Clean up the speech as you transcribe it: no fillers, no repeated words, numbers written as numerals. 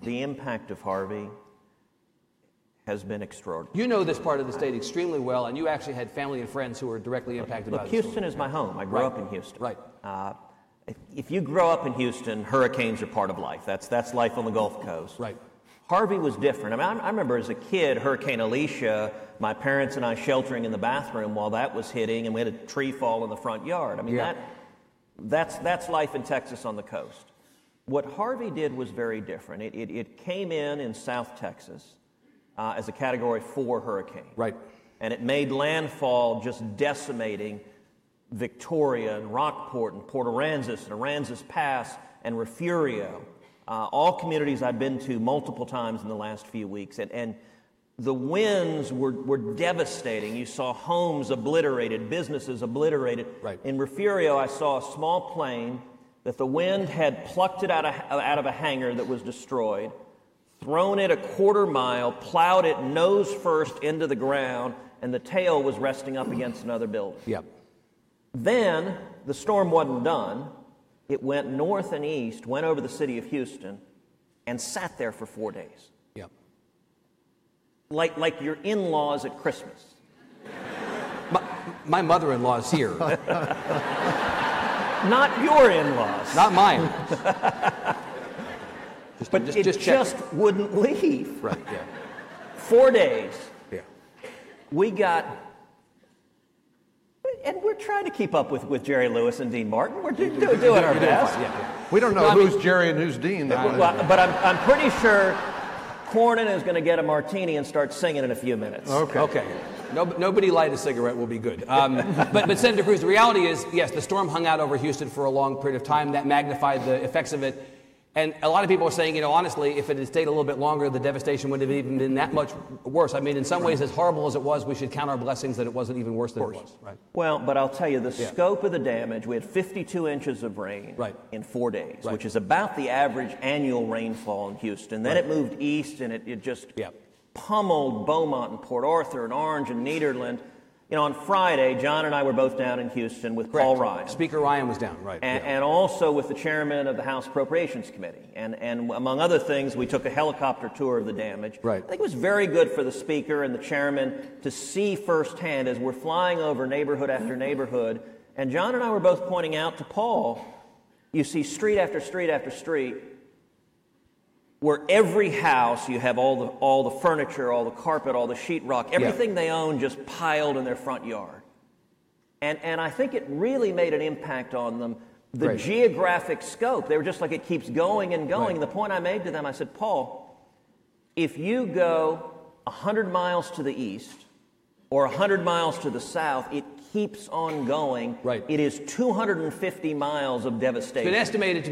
the impact of Harvey has been extraordinary. You know this part of the state extremely well, and you actually had family and friends who were directly impacted by this. Houston is my home. I grew up in Houston. Right. If you grow up in Houston, hurricanes are part of life. That's life on the Gulf Coast. Right. Harvey was different. I mean, I remember as a kid, Hurricane Alicia, my parents and I sheltering in the bathroom while that was hitting, and we had a tree fall in the front yard. I mean, that's life in Texas on the coast. What Harvey did was very different. It came in South Texas as a Category 4 hurricane. Right. And it made landfall, just decimating Victoria and Rockport and Port Aransas and Aransas Pass and Refugio, all communities I've been to multiple times in the last few weeks. And the winds were devastating. You saw homes obliterated, businesses obliterated. Right. In Refugio, I saw a small plane that the wind had plucked it out of a hangar that was destroyed, thrown it a quarter mile, plowed it nose first into the ground, and the tail was resting up against another building. Yep. Then the storm wasn't done. It went north and east, went over the city of Houston, and sat there for 4 days. Yep. Like your in-laws at Christmas. My mother-in-law's here. Not your in-laws. Not mine. But it just wouldn't leave. Right, yeah. 4 days. Yeah. We got... And we're trying to keep up with Jerry Lewis and Dean Martin. We're doing our best. We don't know who's Jerry and who's Dean. But I'm pretty sure Cornyn is going to get a martini and start singing in a few minutes. Okay. Nobody light a cigarette will be good. But Senator Cruz, the reality is, yes, the storm hung out over Houston for a long period of time. That magnified the effects of it. And a lot of people are saying, honestly, if it had stayed a little bit longer, the devastation would have even been that much worse. I mean, in some ways, as horrible as it was, we should count our blessings that it wasn't even worse than it was. Right. Well, but I'll tell you, the scope of the damage, we had 52 inches of rain in 4 days, which is about the average annual rainfall in Houston. Then it moved east, and it just pummeled Beaumont and Port Arthur and Orange and Nederland. On Friday, John and I were both down in Houston with Paul Ryan. Speaker Ryan was down, right. And also with the chairman of the House Appropriations Committee. And among other things, we took a helicopter tour of the damage. Right. I think it was very good for the speaker and the chairman to see firsthand as we're flying over neighborhood after neighborhood. And John and I were both pointing out to Paul, you see street after street after street, where every house, you have all the furniture, all the carpet, all the sheetrock, everything they own just piled in their front yard. And I think it really made an impact on them. The geographic scope, they were just like, it keeps going and going. And the point I made to them, I said, Paul, if you go 100 miles to the east or 100 miles to the south, it keeps on going. Right. It is 250 miles of devastation. It's been estimated to